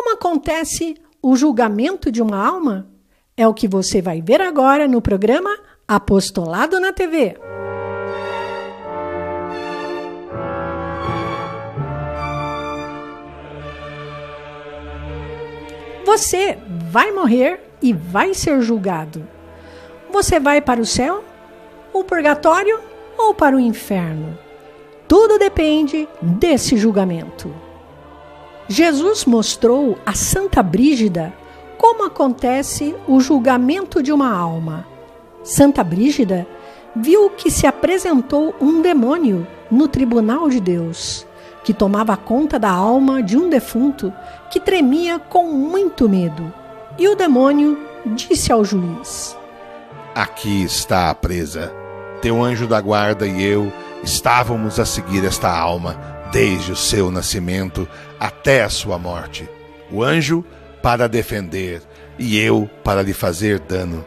Como acontece o julgamento de uma alma? É o que você vai ver agora no programa Apostolado na TV. Você vai morrer e vai ser julgado. Você vai para o céu, o purgatório ou para o inferno? Tudo depende desse julgamento. Jesus mostrou a Santa Brígida como acontece o julgamento de uma alma. Santa Brígida viu que se apresentou um demônio no tribunal de Deus, que tomava conta da alma de um defunto que tremia com muito medo. E o demônio disse ao juiz: Aqui está a presa. Teu anjo da guarda e eu estávamos a seguir esta alma desde o seu nascimento até a sua morte. O anjo para defender e eu para lhe fazer dano.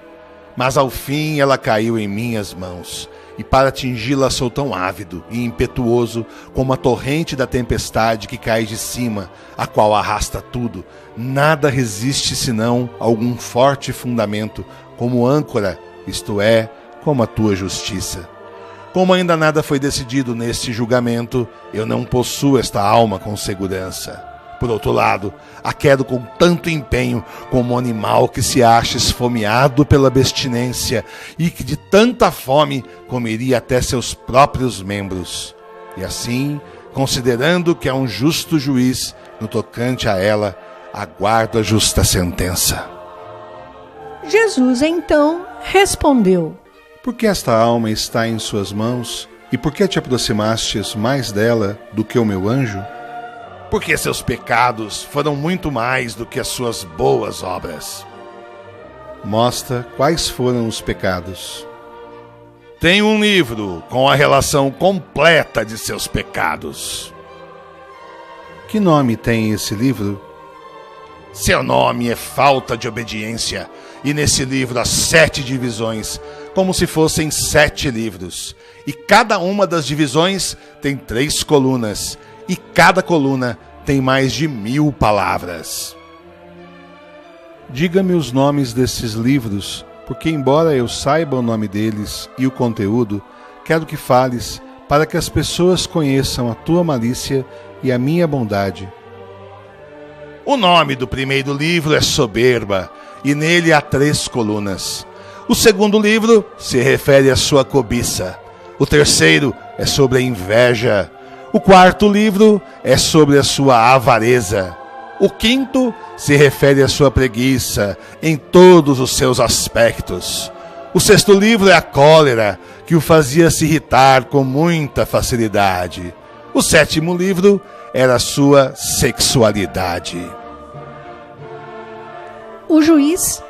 Mas ao fim ela caiu em minhas mãos, e para atingi-la sou tão ávido e impetuoso como a torrente da tempestade que cai de cima, a qual arrasta tudo. Nada resiste senão algum forte fundamento, como âncora, isto é, como a tua justiça. Como ainda nada foi decidido neste julgamento, eu não possuo esta alma com segurança. Por outro lado, a quero com tanto empenho como um animal que se acha esfomeado pela abstinência e que de tanta fome comeria até seus próprios membros. E assim, considerando que é um justo juiz no tocante a ela, aguardo a justa sentença. Jesus então respondeu: Por que esta alma está em suas mãos e por que te aproximastes mais dela do que o meu anjo? Porque seus pecados foram muito mais do que as suas boas obras. Mostra quais foram os pecados. Tenho um livro com a relação completa de seus pecados. Que nome tem esse livro? Seu nome é falta de obediência, e nesse livro há 7 divisões, como se fossem 7 livros. E cada uma das divisões tem 3 colunas, e cada coluna tem mais de 1000 palavras. Diga-me os nomes desses livros, porque embora eu saiba o nome deles e o conteúdo, quero que fales para que as pessoas conheçam a tua malícia e a minha bondade. O nome do primeiro livro é Soberba, e nele há 3 colunas. O segundo livro se refere à sua cobiça. O terceiro é sobre a inveja. O quarto livro é sobre a sua avareza. O quinto se refere à sua preguiça em todos os seus aspectos. O sexto livro é a cólera, que o fazia se irritar com muita facilidade. O sétimo livro era a sua sexualidade. O juiz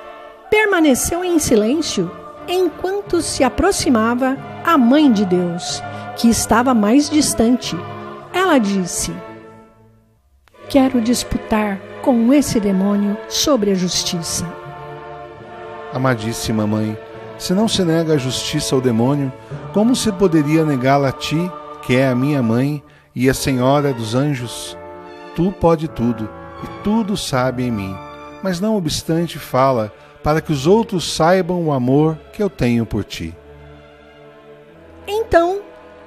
permaneceu em silêncio enquanto se aproximava a Mãe de Deus, que estava mais distante. Ela disse: Quero disputar com esse demônio sobre a justiça. Amadíssima Mãe, se não se nega a justiça ao demônio, como se poderia negá-la a ti, que é a minha mãe e a Senhora dos anjos? Tu pode tudo, e tudo sabe em mim, mas não obstante fala, para que os outros saibam o amor que eu tenho por ti. Então,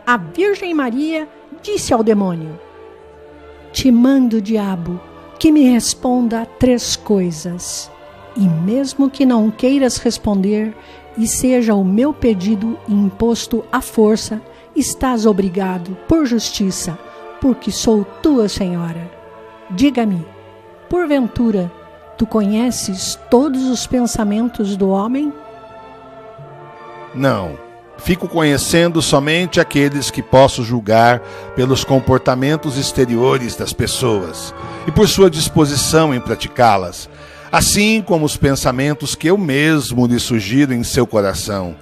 a Virgem Maria disse ao demônio: Te mando, diabo, que me responda 3 coisas. E mesmo que não queiras responder e seja o meu pedido imposto à força, estás obrigado por justiça, porque sou tua Senhora. Diga-me, porventura, tu conheces todos os pensamentos do homem? Não. Fico conhecendo somente aqueles que posso julgar pelos comportamentos exteriores das pessoas e por sua disposição em praticá-las, assim como os pensamentos que eu mesmo lhe sugiro em seu coração,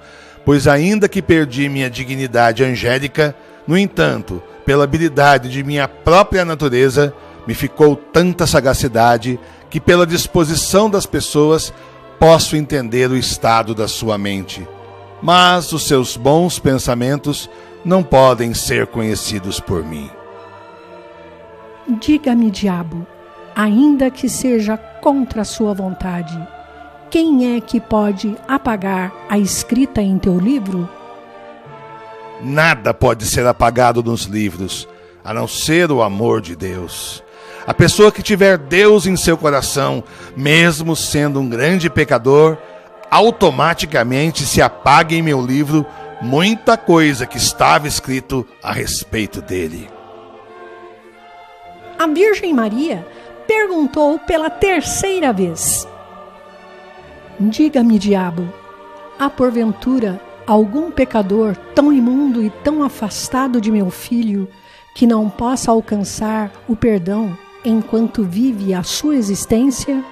pois ainda que perdi minha dignidade angélica, no entanto, pela habilidade de minha própria natureza, me ficou tanta sagacidade que pela disposição das pessoas posso entender o estado da sua mente. Mas os seus bons pensamentos não podem ser conhecidos por mim. Diga-me, diabo, ainda que seja contra a sua vontade. Quem é que pode apagar a escrita em teu livro? Nada pode ser apagado nos livros, a não ser o amor de Deus. A pessoa que tiver Deus em seu coração, mesmo sendo um grande pecador, automaticamente se apaga em meu livro muita coisa que estava escrito a respeito dele. A Virgem Maria perguntou pela terceira vez: diga-me, diabo, há porventura algum pecador tão imundo e tão afastado de meu filho que não possa alcançar o perdão enquanto vive a sua existência?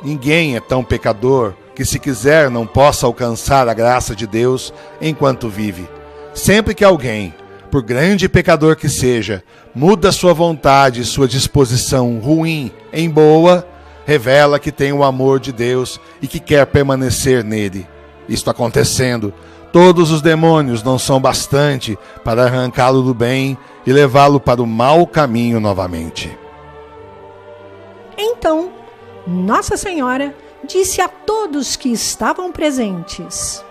Ninguém é tão pecador que, se quiser, não possa alcançar a graça de Deus enquanto vive. Sempre que alguém, por grande pecador que seja, muda sua vontade e sua disposição ruim em boa, revela que tem o amor de Deus e que quer permanecer nele. Isto acontecendo, todos os demônios não são bastante para arrancá-lo do bem e levá-lo para o mau caminho novamente. Então, Nossa Senhora disse a todos que estavam presentes: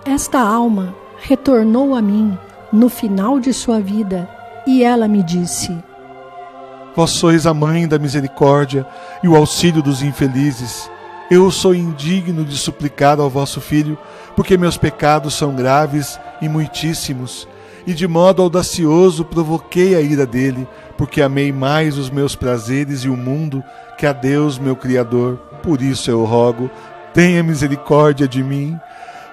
esta alma retornou a mim no final de sua vida, e ela me disse: vós sois a mãe da misericórdia e o auxílio dos infelizes. Eu sou indigno de suplicar ao vosso Filho, porque meus pecados são graves e muitíssimos, e de modo audacioso provoquei a ira dele, porque amei mais os meus prazeres e o mundo que a Deus, meu Criador. Por isso eu rogo, tenha misericórdia de mim.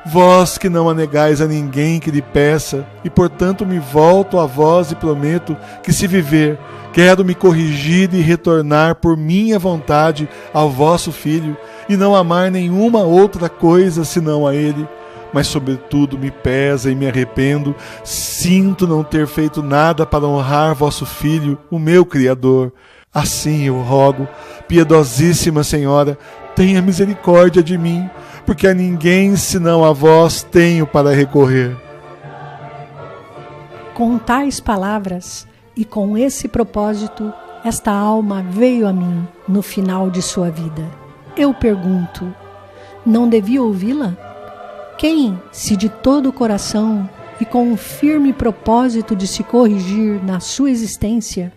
Vós que não a negais a ninguém que lhe peça, e portanto me volto a vós e prometo que, se viver, quero me corrigir e retornar por minha vontade ao vosso Filho, e não amar nenhuma outra coisa senão a ele. Mas sobretudo me pesa e me arrependo, sinto não ter feito nada para honrar vosso Filho, o meu Criador. Assim eu rogo, piedosíssima Senhora, tenha misericórdia de mim, porque a ninguém senão a vós tenho para recorrer. Com tais palavras e com esse propósito, esta alma veio a mim no final de sua vida. Eu pergunto, não devia ouvi-la? Quem, se de todo o coração e com um firme propósito de se corrigir na sua existência,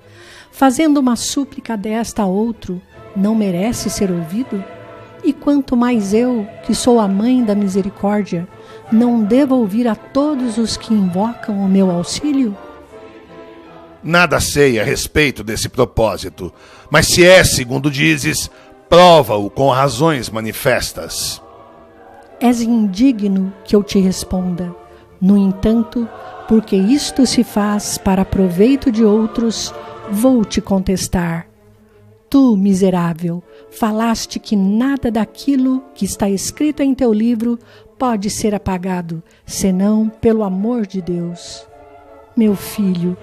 fazendo uma súplica desta a outro, não merece ser ouvido? E quanto mais eu, que sou a mãe da misericórdia, não devo ouvir a todos os que invocam o meu auxílio? Nada sei a respeito desse propósito, mas se é segundo dizes, prova-o com razões manifestas. És indigno que eu te responda. No entanto, porque isto se faz para proveito de outros, vou te contestar. Tu, miserável, falaste que nada daquilo que está escrito em teu livro pode ser apagado, senão pelo amor de Deus. Meu filho,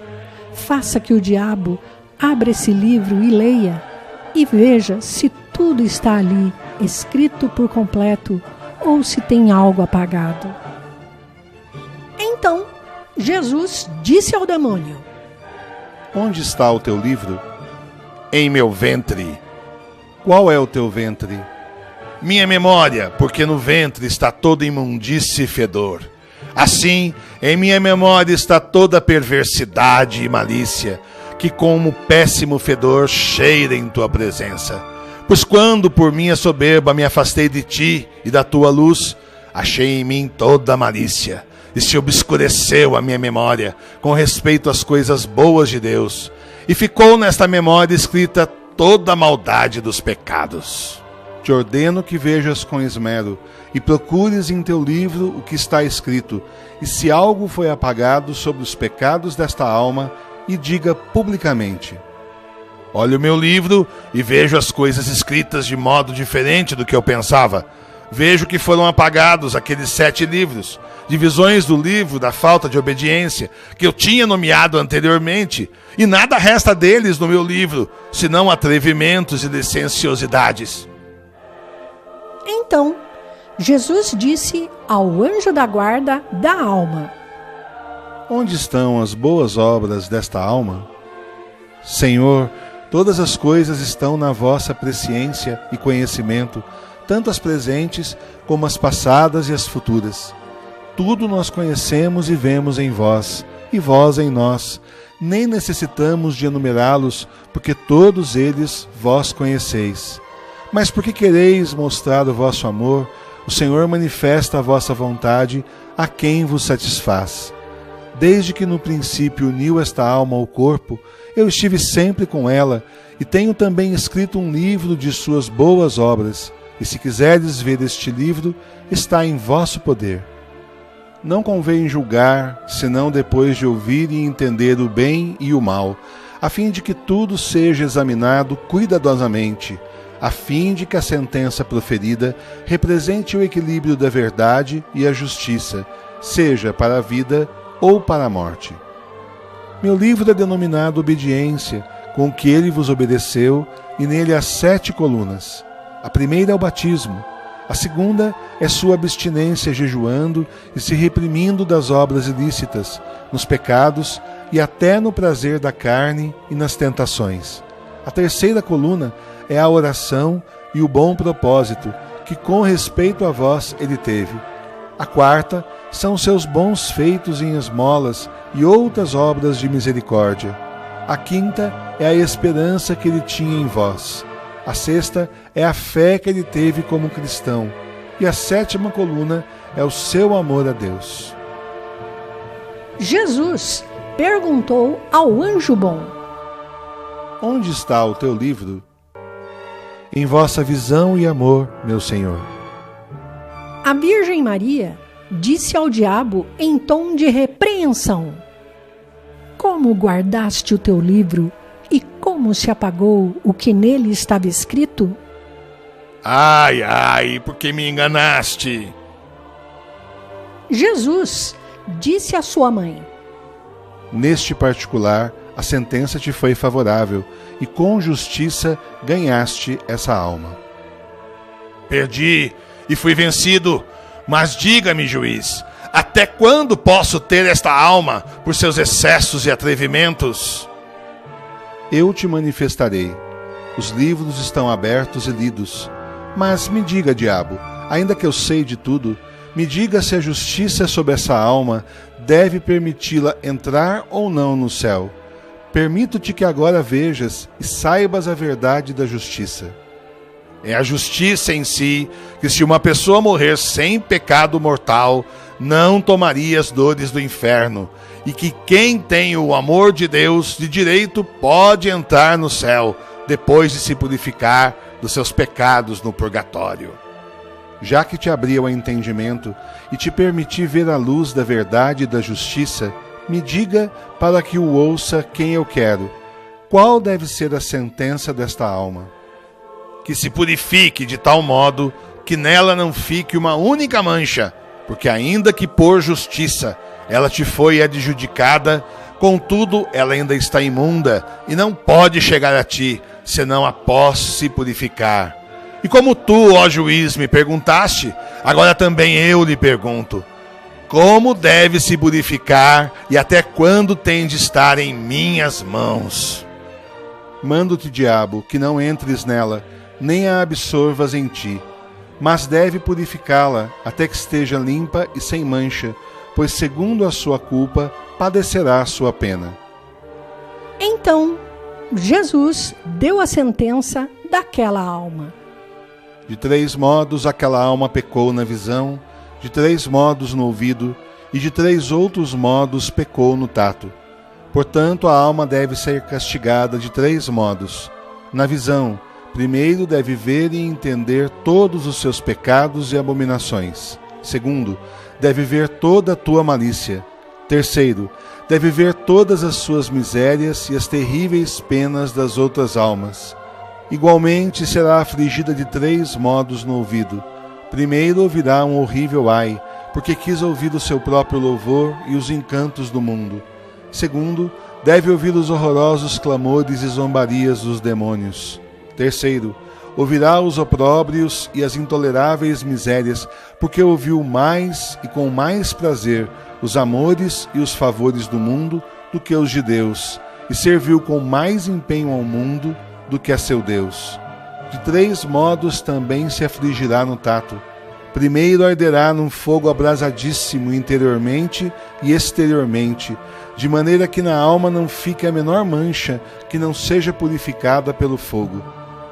faça que o diabo abra esse livro e leia, e veja se tudo está ali, escrito por completo, ou se tem algo apagado. Então, Jesus disse ao demônio: onde está o teu livro? Em meu ventre. Qual é o teu ventre? Minha memória, porque no ventre está toda imundície e fedor. Assim, em minha memória está toda perversidade e malícia, que como péssimo fedor cheira em tua presença. Pois quando por minha soberba me afastei de ti e da tua luz, achei em mim toda a malícia, e se obscureceu a minha memória com respeito às coisas boas de Deus, e ficou nesta memória escrita toda a maldade dos pecados. Te ordeno que vejas com esmero e procures em teu livro o que está escrito, e se algo foi apagado sobre os pecados desta alma, e diga publicamente: olho o meu livro e vejo as coisas escritas de modo diferente do que eu pensava. Vejo que foram apagados aqueles 7 livros, divisões do livro da falta de obediência, que eu tinha nomeado anteriormente, e nada resta deles no meu livro, senão atrevimentos e licenciosidades. Então, Jesus disse ao anjo da guarda da alma: onde estão as boas obras desta alma? Senhor, todas as coisas estão na vossa presciência e conhecimento, tanto as presentes como as passadas e as futuras. Tudo nós conhecemos e vemos em vós, e vós em nós. Nem necessitamos de enumerá-los, porque todos eles vós conheceis. Mas porque quereis mostrar o vosso amor, o Senhor manifesta a vossa vontade a quem vos satisfaz. Desde que no princípio uniu esta alma ao corpo, eu estive sempre com ela, e tenho também escrito um livro de suas boas obras, e se quiserdes ver este livro, está em vosso poder. Não convém julgar, senão depois de ouvir e entender o bem e o mal, a fim de que tudo seja examinado cuidadosamente, a fim de que a sentença proferida represente o equilíbrio da verdade e a justiça, seja para a vida ou para a morte. Meu livro é denominado Obediência, com que ele vos obedeceu, e nele há 7 colunas. A primeira é o batismo, a segunda é sua abstinência jejuando e se reprimindo das obras ilícitas, nos pecados e até no prazer da carne e nas tentações. A terceira coluna é a oração e o bom propósito, que com respeito a vós ele teve. A quarta são seus bons feitos em esmolas e outras obras de misericórdia. A quinta é a esperança que ele tinha em vós. A sexta é a fé que ele teve como cristão. E a 7ª coluna é o seu amor a Deus. Jesus perguntou ao anjo bom: Onde está o teu livro? Em vossa visão e amor, meu Senhor. A Virgem Maria disse ao diabo em tom de repreensão: Como guardaste o teu livro e como se apagou o que nele estava escrito? Ai, ai, por que me enganaste? Jesus disse à sua mãe: Neste particular, a sentença te foi favorável, e com justiça ganhaste essa alma. Perdi e fui vencido, mas diga-me, juiz, até quando posso ter esta alma por seus excessos e atrevimentos? Eu te manifestarei. Os livros estão abertos e lidos. Mas me diga, diabo, ainda que eu sei de tudo, me diga se a justiça sobre essa alma deve permiti-la entrar ou não no céu. Permito-te que agora vejas e saibas a verdade da justiça. É a justiça em si que, se uma pessoa morrer sem pecado mortal, não tomaria as dores do inferno, e que quem tem o amor de Deus de direito pode entrar no céu, depois de se purificar dos seus pecados no purgatório. Já que te abri o entendimento e te permiti ver a luz da verdade e da justiça, me diga, para que o ouça quem eu quero, qual deve ser a sentença desta alma? Que se purifique de tal modo que nela não fique uma única mancha, porque ainda que por justiça ela te foi adjudicada, contudo ela ainda está imunda e não pode chegar a ti, senão após se purificar. E como tu, ó juiz, me perguntaste, agora também eu lhe pergunto: como deve se purificar e até quando tem de estar em minhas mãos? Mando-te, diabo, que não entres nela, nem a absorvas em ti, mas deve purificá-la até que esteja limpa e sem mancha, pois segundo a sua culpa padecerá a sua pena. Então, Jesus deu a sentença daquela alma. De 3 modos aquela alma pecou na visão, de 3 modos no ouvido, e de 3 outros modos pecou no tato. Portanto, a alma deve ser castigada de 3 modos. Na visão, primeiro deve ver e entender todos os seus pecados e abominações. Segundo, deve ver toda a tua malícia. Terceiro, deve ver todas as suas misérias e as terríveis penas das outras almas. Igualmente será afligida de 3 modos no ouvido. Primeiro ouvirá um horrível ai, porque quis ouvir o seu próprio louvor e os encantos do mundo. Segundo, deve ouvir os horrorosos clamores e zombarias dos demônios. Terceiro, ouvirá os opróbrios e as intoleráveis misérias, porque ouviu mais e com mais prazer os amores e os favores do mundo do que os de Deus, e serviu com mais empenho ao mundo do que a seu Deus. De 3 modos também se afligirá no tato. Primeiro arderá num fogo abrasadíssimo interiormente e exteriormente, de maneira que na alma não fique a menor mancha que não seja purificada pelo fogo.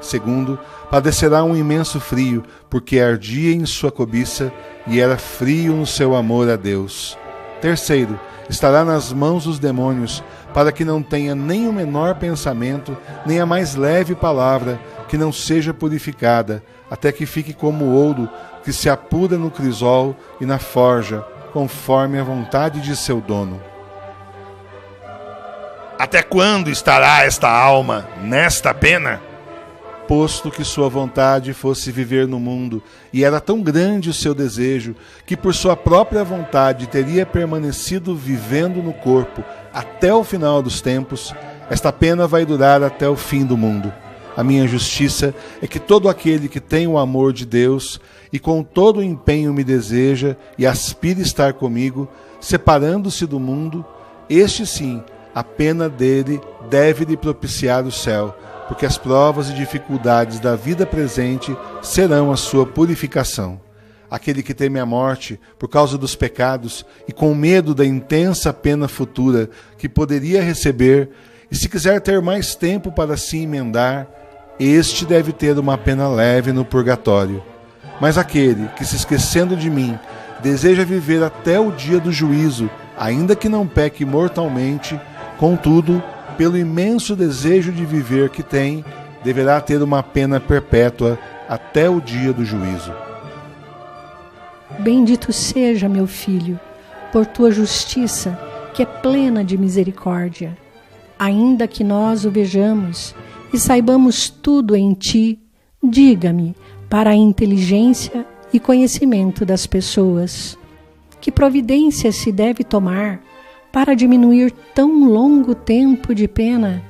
Segundo, padecerá um imenso frio, porque ardia em sua cobiça e era frio no seu amor a Deus. Terceiro, estará nas mãos dos demônios, para que não tenha nem o menor pensamento, nem a mais leve palavra, que não seja purificada, até que fique como ouro, que se apura no crisol e na forja, conforme a vontade de seu dono. Até quando estará esta alma nesta pena? Posto que sua vontade fosse viver no mundo, e era tão grande o seu desejo, que por sua própria vontade teria permanecido vivendo no corpo até o final dos tempos, esta pena vai durar até o fim do mundo. A minha justiça é que todo aquele que tem o amor de Deus e com todo o empenho me deseja e aspira estar comigo, separando-se do mundo, este sim, a pena dele deve lhe propiciar o céu, porque as provas e dificuldades da vida presente serão a sua purificação. Aquele que teme a morte por causa dos pecados e com medo da intensa pena futura que poderia receber, e se quiser ter mais tempo para se emendar, este deve ter uma pena leve no purgatório. Mas aquele que, se esquecendo de mim, deseja viver até o dia do juízo, ainda que não peque mortalmente, contudo, pelo imenso desejo de viver que tem, deverá ter uma pena perpétua até o dia do juízo. Bendito seja, meu filho, por tua justiça, que é plena de misericórdia. Ainda que nós o vejamos e saibamos tudo em ti, diga-me, para a inteligência e conhecimento das pessoas, que providência se deve tomar para diminuir tão longo tempo de pena,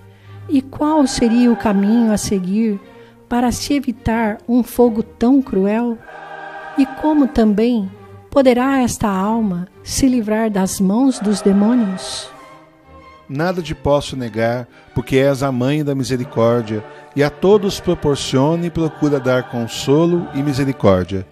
e qual seria o caminho a seguir para se evitar um fogo tão cruel? E como também poderá esta alma se livrar das mãos dos demônios? Nada te posso negar, porque és a mãe da misericórdia, e a todos proporciona e procura dar consolo e misericórdia.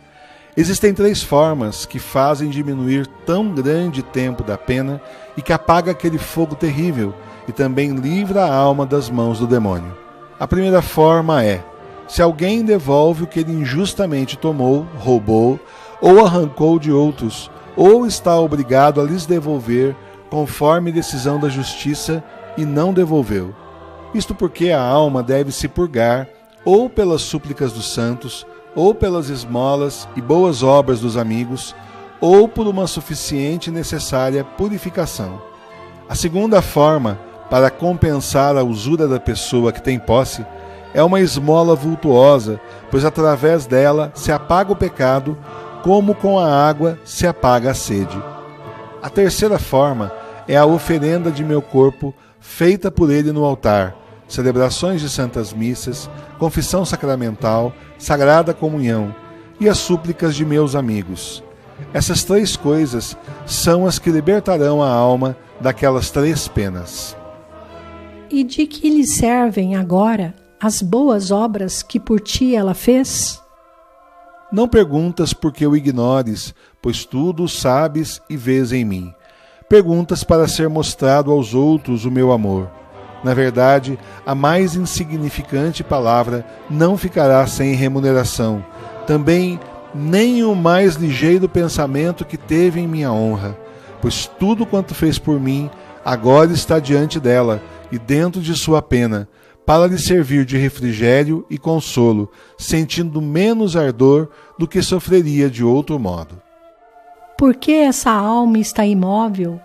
Existem 3 formas que fazem diminuir tão grande tempo da pena e que apaga aquele fogo terrível e também livra a alma das mãos do demônio. A primeira forma é: se alguém devolve o que ele injustamente tomou, roubou ou arrancou de outros, ou está obrigado a lhes devolver conforme decisão da justiça e não devolveu. Isto porque a alma deve se purgar ou pelas súplicas dos santos, ou pelas esmolas e boas obras dos amigos, ou por uma suficiente e necessária purificação. A segunda forma, para compensar a usura da pessoa que tem posse, é uma esmola vultuosa, pois através dela se apaga o pecado, como com a água se apaga a sede. A terceira forma é a oferenda de meu corpo, feita por ele no altar, celebrações de santas missas, confissão sacramental, sagrada comunhão e as súplicas de meus amigos. Essas 3 coisas são as que libertarão a alma daquelas 3 penas. E de que lhe servem agora as boas obras que por ti ela fez? Não perguntas porque o ignores, pois tudo sabes e vês em mim. Perguntas para ser mostrado aos outros o meu amor. Na verdade, a mais insignificante palavra não ficará sem remuneração. Também nem o mais ligeiro pensamento que teve em minha honra, pois tudo quanto fez por mim agora está diante dela e dentro de sua pena, para lhe servir de refrigério e consolo, sentindo menos ardor do que sofreria de outro modo. Por que essa alma está imóvel,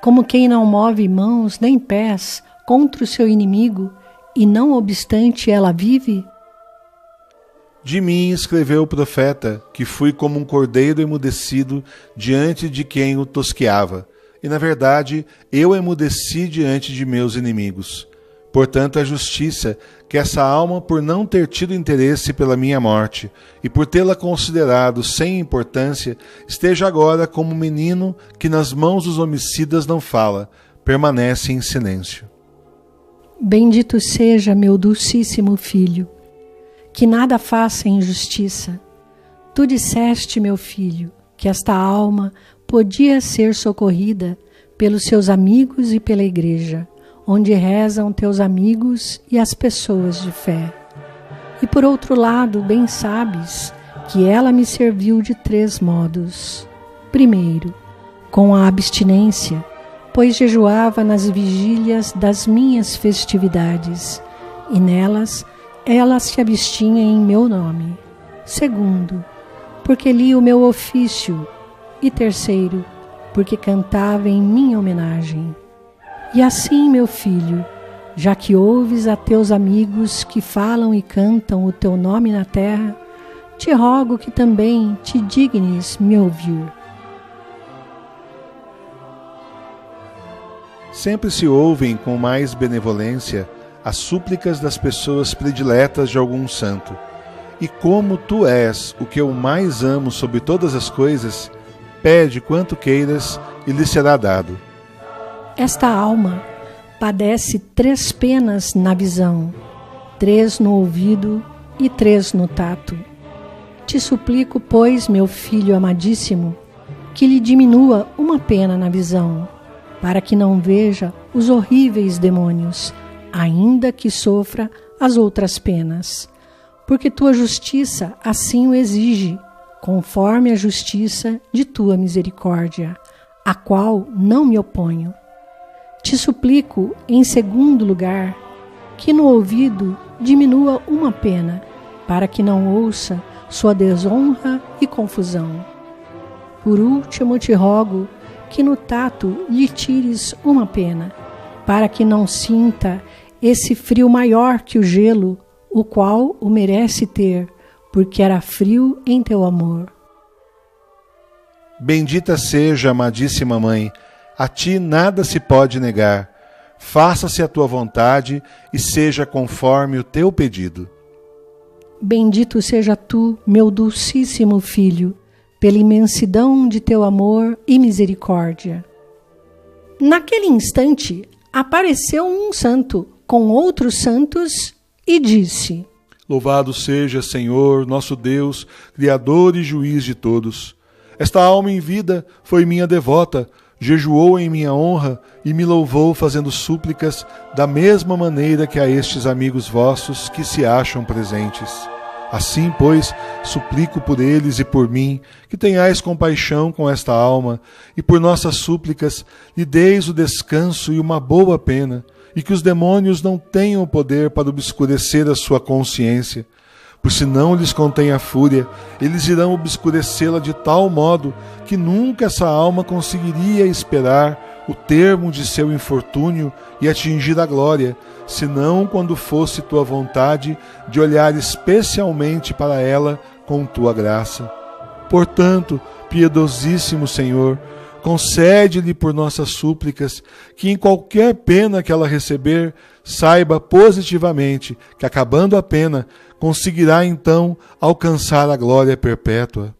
como quem não move mãos nem pés contra o seu inimigo, e não obstante ela vive? De mim escreveu o profeta, que fui como um cordeiro emudecido diante de quem o tosqueava, e na verdade eu emudeci diante de meus inimigos. Portanto, a justiça que essa alma, por não ter tido interesse pela minha morte e por tê-la considerado sem importância, esteja agora como um menino que nas mãos dos homicidas não fala, permanece em silêncio. Bendito seja meu dulcíssimo filho, que nada faça injustiça. Tu disseste, meu filho, que esta alma podia ser socorrida pelos seus amigos e pela igreja, onde rezam teus amigos e as pessoas de fé. E por outro lado, bem sabes que ela me serviu de 3 modos. Primeiro, com a abstinência, pois jejuava nas vigílias das minhas festividades, e nelas ela se abstinha em meu nome. Segundo, porque li o meu ofício, e terceiro, porque cantava em minha homenagem. E assim, meu filho, já que ouves a teus amigos que falam e cantam o teu nome na terra, te rogo que também te dignes me ouvir. Sempre se ouvem com mais benevolência as súplicas das pessoas prediletas de algum santo. E como tu és o que eu mais amo sobre todas as coisas, pede quanto queiras e lhe será dado. Esta alma padece 3 penas na visão, 3 no ouvido e 3 no tato. Te suplico, pois, meu filho amadíssimo, que lhe diminua uma pena na visão, para que não veja os horríveis demônios, ainda que sofra as outras penas. Porque tua justiça assim o exige, conforme a justiça de tua misericórdia, a qual não me oponho. Te suplico, em segundo lugar, que no ouvido diminua uma pena, para que não ouça sua desonra e confusão. Por último, te rogo que no tato lhe tires uma pena, para que não sinta esse frio maior que o gelo, o qual o merece ter, porque era frio em teu amor. Bendita seja, amadíssima Mãe, a ti nada se pode negar. Faça-se a tua vontade e seja conforme o teu pedido. Bendito seja tu, meu dulcíssimo filho, pela imensidão de teu amor e misericórdia. Naquele instante, apareceu um santo com outros santos e disse: Louvado seja, Senhor, nosso Deus, Criador e Juiz de todos. Esta alma em vida foi minha devota, jejuou em minha honra e me louvou fazendo súplicas da mesma maneira que a estes amigos vossos que se acham presentes. Assim, pois, suplico por eles e por mim, que tenhais compaixão com esta alma, e por nossas súplicas lhe deis o descanso e uma boa pena, e que os demônios não tenham poder para obscurecer a sua consciência. Pois se não lhes contém a fúria, eles irão obscurecê-la de tal modo que nunca essa alma conseguiria esperar o termo de seu infortúnio e atingir a glória, senão quando fosse tua vontade de olhar especialmente para ela com tua graça. Portanto, piedosíssimo Senhor, concede-lhe por nossas súplicas que em qualquer pena que ela receber, saiba positivamente que, acabando a pena, conseguirá então alcançar a glória perpétua.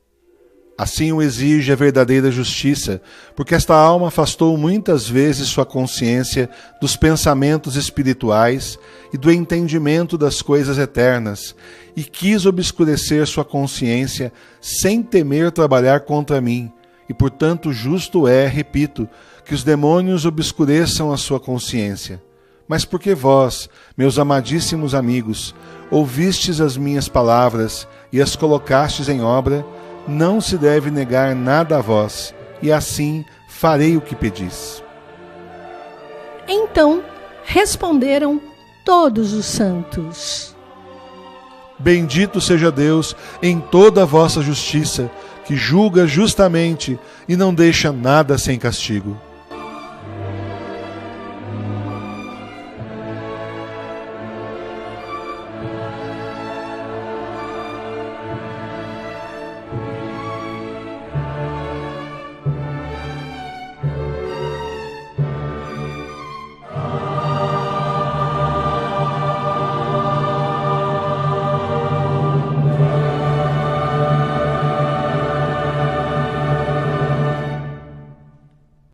Assim o exige a verdadeira justiça, porque esta alma afastou muitas vezes sua consciência dos pensamentos espirituais e do entendimento das coisas eternas, e quis obscurecer sua consciência sem temer trabalhar contra mim, e portanto justo é, repito, que os demônios obscureçam a sua consciência. Mas porque vós, meus amadíssimos amigos, ouvistes as minhas palavras e as colocastes em obra, não se deve negar nada a vós, e assim farei o que pedis. Então responderam todos os santos: Bendito seja Deus em toda a vossa justiça, que julga justamente e não deixa nada sem castigo.